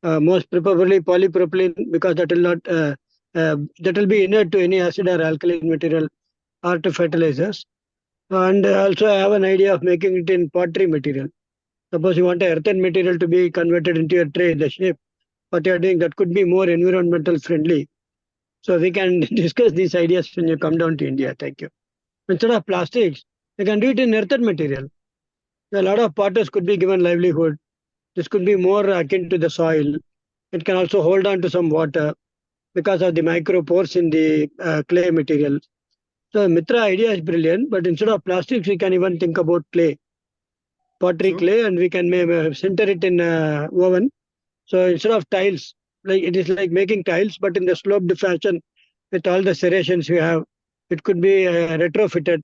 Most probably polypropylene because that will not that will be inert to any acid or alkaline material or to fertilizers. And also I have an idea of making it in pottery material. Suppose you want a earthen material to be converted into a tray, the shape, what you are doing, that could be more environmental friendly. So we can discuss these ideas when you come down to India. Thank you. Instead of plastics, you can do it in earthen material. A lot of potters could be given livelihood. This could be more akin to the soil. It can also hold on to some water because of the micropores in the clay material. So Mitra idea is brilliant, but instead of plastics, we can even think about clay, pottery Sure. clay, and we can center it in oven. So instead of tiles, like it is like making tiles, but in the sloped fashion with all the serrations we have. It could be retrofitted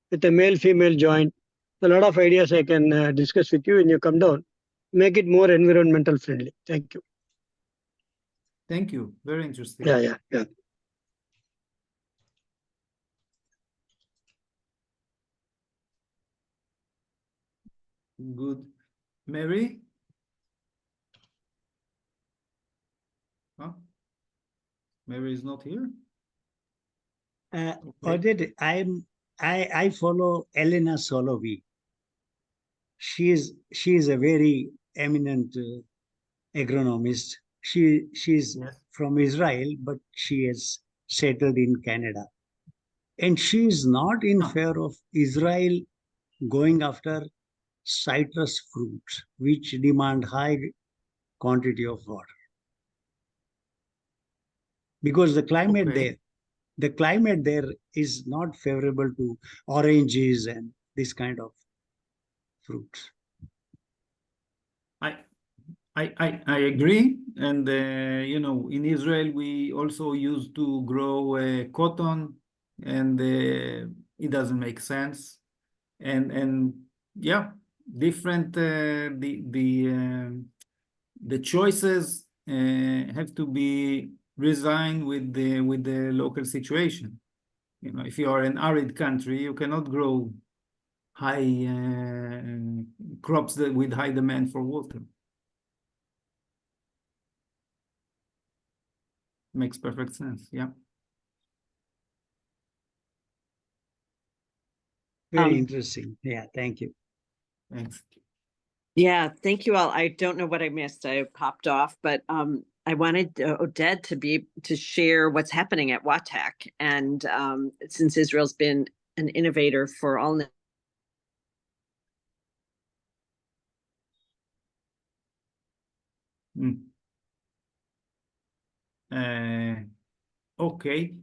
with a male-female joint. A lot of ideas I can discuss with you when you come down. Make it more environmental friendly. Thank you. Thank you. Very interesting. Yeah. Good. Mary? Huh? Mary is not here. Oded, I follow Elena Solovi. She is a very eminent agronomist. She's Yes. from Israel, but she is settled in Canada. And she is not in favor of Israel going after citrus fruits, which demand high quantity of water. Because the climate there is not favorable to oranges and this kind of fruits. I agree, and you know, in Israel we also used to grow cotton, and it doesn't make sense, and yeah, different the choices have to be resigned with the local situation. You know, if you are an arid country, you cannot grow high crops with high demand for water. Makes perfect sense. Yeah. Very interesting. Yeah, thank you. Thanks. Yeah, thank you all. I don't know what I missed. I popped off, but I wanted Oded to share what's happening at WATEC. And since Israel's been an innovator for all. Okay,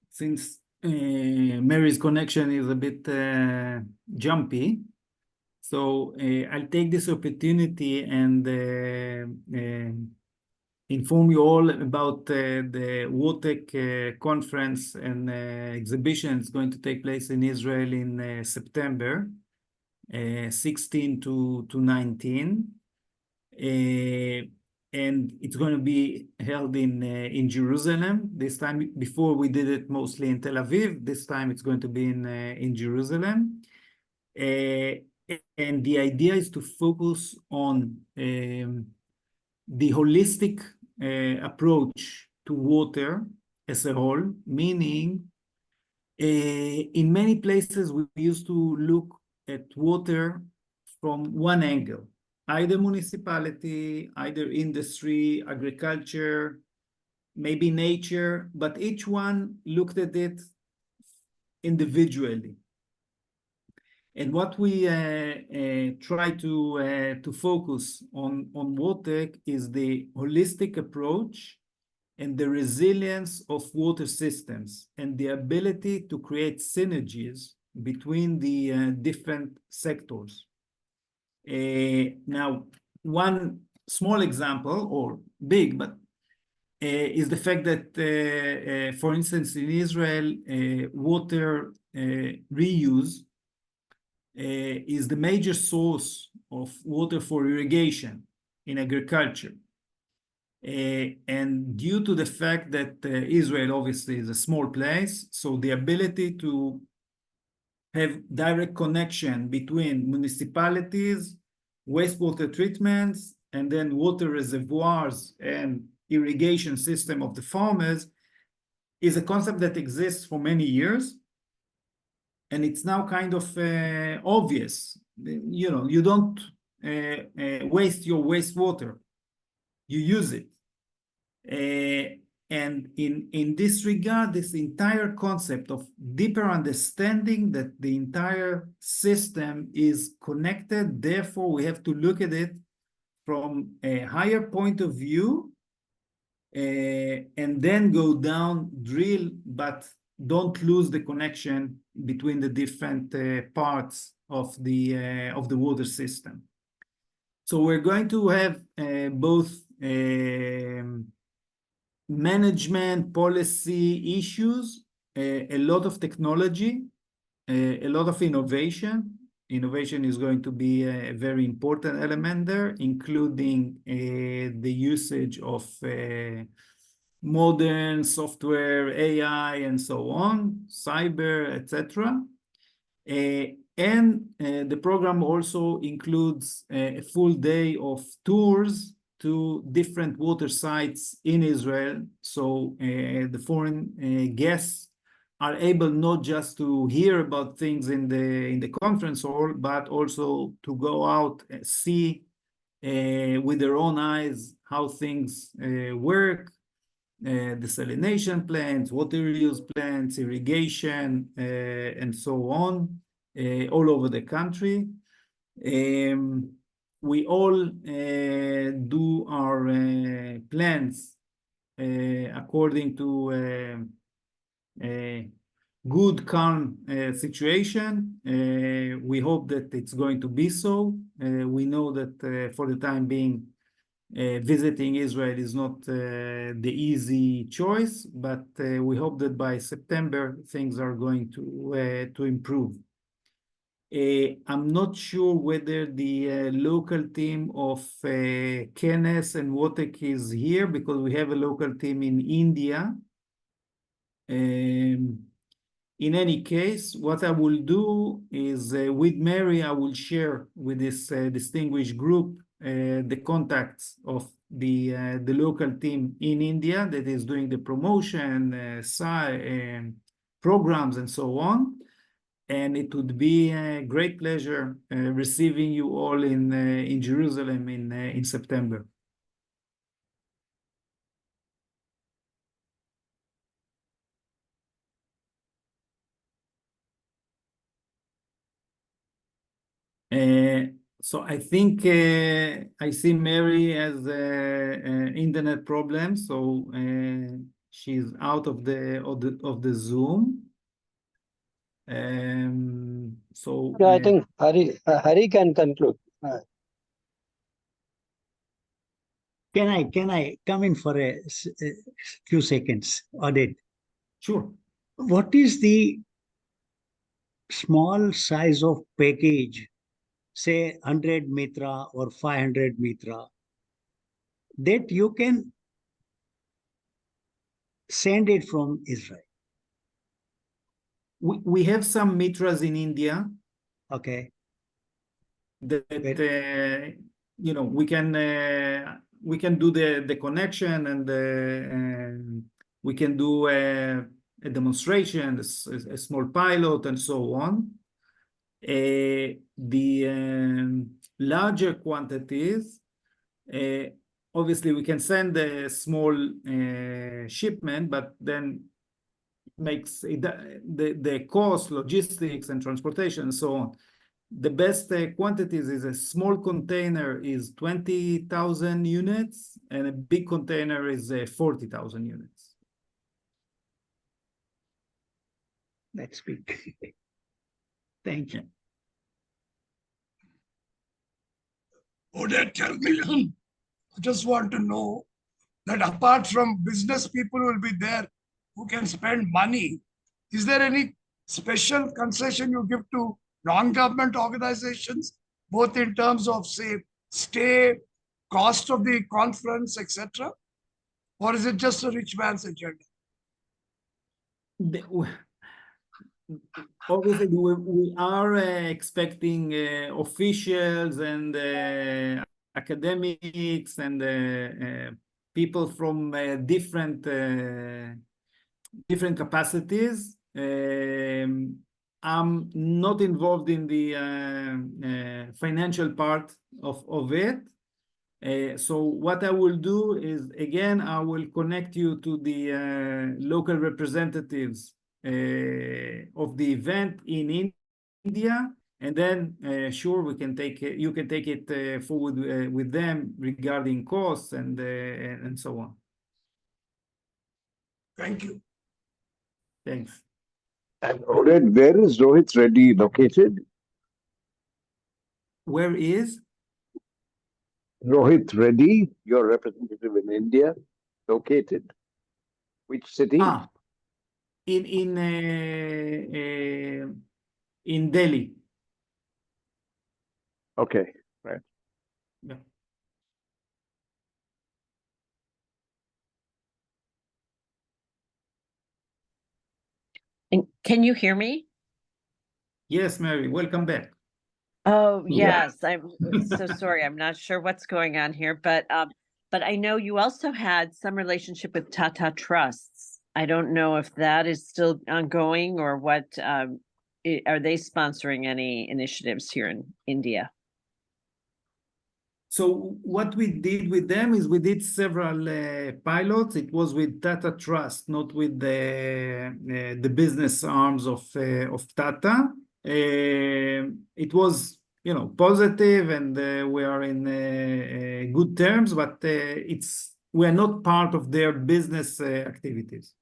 since Mary's connection is a bit jumpy, so I'll take this opportunity and inform you all about the WATEC conference and exhibition. It's going to take place in Israel in September 16 to 19. And it's going to be held in Jerusalem this time. Before we did it mostly in Tel Aviv. This time it's going to be in Jerusalem. And the idea is to focus on the holistic approach to water as a whole, meaning in many places we used to look at water from one angle, either municipality, either industry, agriculture, maybe nature, but each one looked at it individually. And what we try to focus on WATEC is the holistic approach and the resilience of water systems and the ability to create synergies between the different sectors. Now, one small example, or big, but is the fact that, for instance, in Israel, water reuse is the major source of water for irrigation in agriculture. And due to the fact that Israel obviously is a small place, so the ability to have direct connection between municipalities, wastewater treatments, and then water reservoirs and irrigation system of the farmers is a concept that exists for many years. And it's now kind of obvious. You know, you don't waste your wastewater, you use it. And in this regard, this entire concept of deeper understanding that the entire system is connected, therefore we have to look at it from a higher point of view, and then go down, drill, but don't lose the connection between the different parts of the water system. So we're going to have both management policy issues, a lot of technology, a lot of innovation. Innovation is going to be a very important element there, including the usage of modern software, AI, and so on, cyber, etc. And the program also includes a full day of tours to different water sites in Israel. So the foreign guests are able not just to hear about things in the conference hall, but also to go out and see with their own eyes how things work, desalination plants, water reuse plants, irrigation, and so on, all over the country. We all do our plans according to a good, calm situation. We hope that it's going to be so. We know that for the time being, visiting Israel is not the easy choice, but we hope that by September things are going to improve. I'm not sure whether the local team of Kenes and Wotek is here, because we have a local team in India. In any case, what I will do is with Mary, I will share with this distinguished group the contacts of the local team in India that is doing the promotion, programs, and so on. And it would be a great pleasure receiving you all in Jerusalem in September. So I think I see Mary has internet problems, so she's out of the Zoom. So Yeah, I think Hari can conclude. Can I come in for a few seconds, Oded? Sure. What is the small size of package, say 100 Mitra or 500 Mitra, that you can send it from Israel? We have some Mitras in India Okay. that you know, we can do the connection, and we can do a demonstration, a small pilot, and so on. The larger quantities, obviously we can send a small shipment, but then makes it, the cost, logistics, and transportation, and so on. The best quantities is a small container is 20,000 units, and a big container is 40,000 units. That's big. Thank you. Oded, tell me, I just want to know that apart from business people who will be there who can spend money, is there any special concession you give to non-government organizations, both in terms of, say, stay, cost of the conference, etc.? Or is it just a rich man's agenda? Obviously, we are expecting officials and academics and people from different capacities. I'm not involved in the financial part of it. So what I will do is, again, I will connect you to the local representatives of the event in India, and then sure, we can take it, you can take it forward with them regarding costs and so on. Thank you. Thanks. And Oded, where is Rohit Reddy located? Where is Rohit Reddy, your representative in India, located? Which city? In Delhi. Okay, right. Yeah. And can you hear me? Yes, Mary, welcome back. Oh, Yeah. yes. I'm so sorry. I'm not sure what's going on here, but But I know you also had some relationship with Tata Trusts. I don't know if that is still ongoing or what, are they sponsoring any initiatives here in India? So what we did with them is we did several pilots. It was with Tata Trust, not with the business arms of Tata. It was, you know, positive, and we are in good terms, but we are not part of their business activities.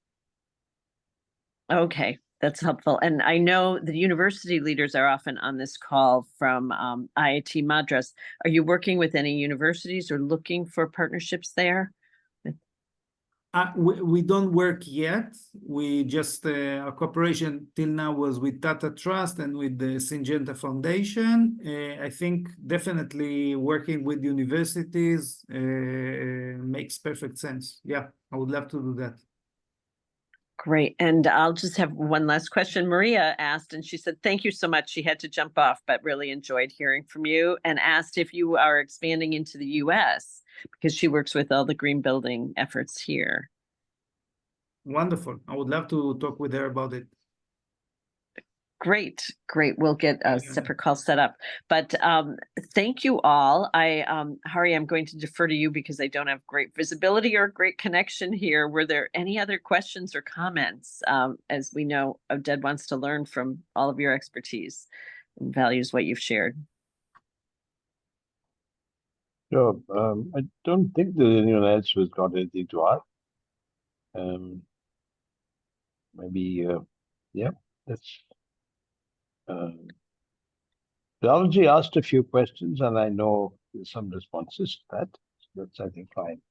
Okay, that's helpful. And I know the university leaders are often on this call from IIT Madras. Are you working with any universities or looking for partnerships there? We don't work yet. We just, our cooperation till now was with Tata Trust and with the Syngenta Foundation. I think definitely working with universities makes perfect sense. Yeah, I would love to do that. Great. And I'll just have one last question. Maria asked, and she said, thank you so much. She had to jump off, but really enjoyed hearing from you, and asked if you are expanding into the US because she works with all the green building efforts here. Wonderful. I would love to talk with her about it. Great, great. We'll get a separate call set up. But thank you all. Hari, I'm going to defer to you because I don't have great visibility or great connection here. Were there any other questions or comments? As we know, Oded wants to learn from all of your expertise and values what you've shared. Sure. I don't think that anyone else has got anything to add. Maybe, yeah, that's. Biology asked a few questions, and I know there's some responses to that. So that's, I think, fine.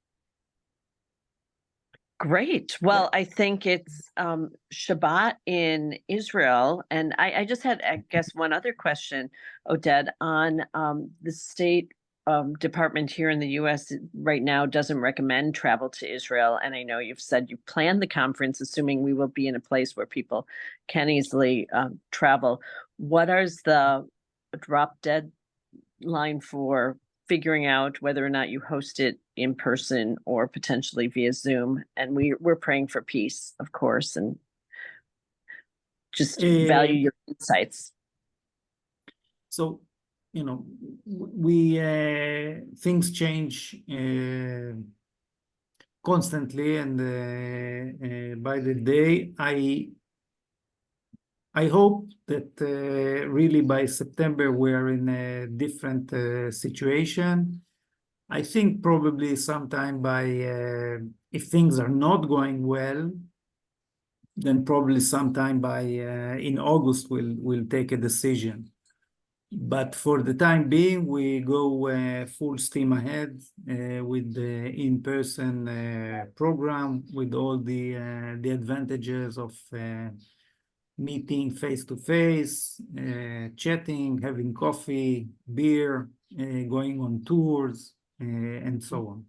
Great. Well, I think it's Shabbat in Israel. And I just had, I guess, one other question, Oded, on the State Department here in the US right now doesn't recommend travel to Israel. And I know you've said you planned the conference, assuming we will be in a place where people can easily travel. What is the drop dead line for figuring out whether or not you host it in person or potentially via Zoom? And we're praying for peace, of course, and just value your insights. So, you know, we things change constantly, and by the day. I hope that really by September we're in a different situation. I think probably sometime by, if things are not going well, then probably sometime by in August we'll take a decision. But for the time being, we go full steam ahead with the in-person program, with all the advantages of meeting face-to-face, chatting, having coffee, beer, going on tours, and so on.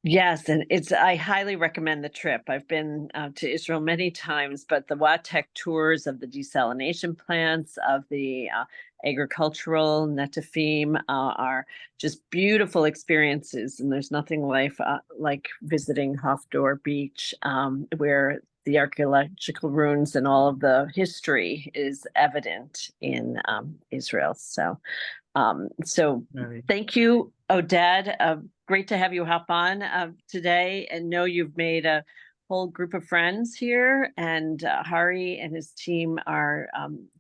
Yes, and I highly recommend the trip. I've been to Israel many times, but the AgTech tours of the desalination plants, of the agricultural netafim are just beautiful experiences. And there's nothing like visiting Hofdor Beach, where the archaeological ruins and all of the history is evident in Israel. So thank you, Oded. Great to have you hop on today, and know you've made a whole group of friends here, and Hari and his team are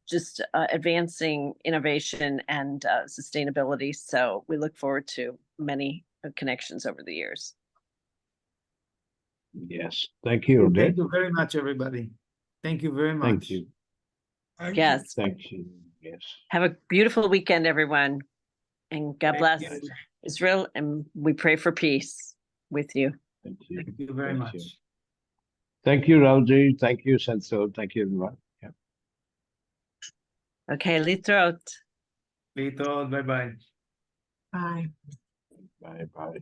just advancing innovation and sustainability. So we look forward to many connections over the years. Yes, thank you, Oded. Thank you very much, everybody. Thank you very much. Thank you. Yes. Thank you. Yes. Have a beautiful weekend, everyone, and God bless Israel, and we pray for peace with you. Thank you. Thank you very much. Thank you, Rauji. Thank you, Senso. Thank you, everyone. Yeah. Okay, Litrot. Bye-bye. Bye. Bye-bye.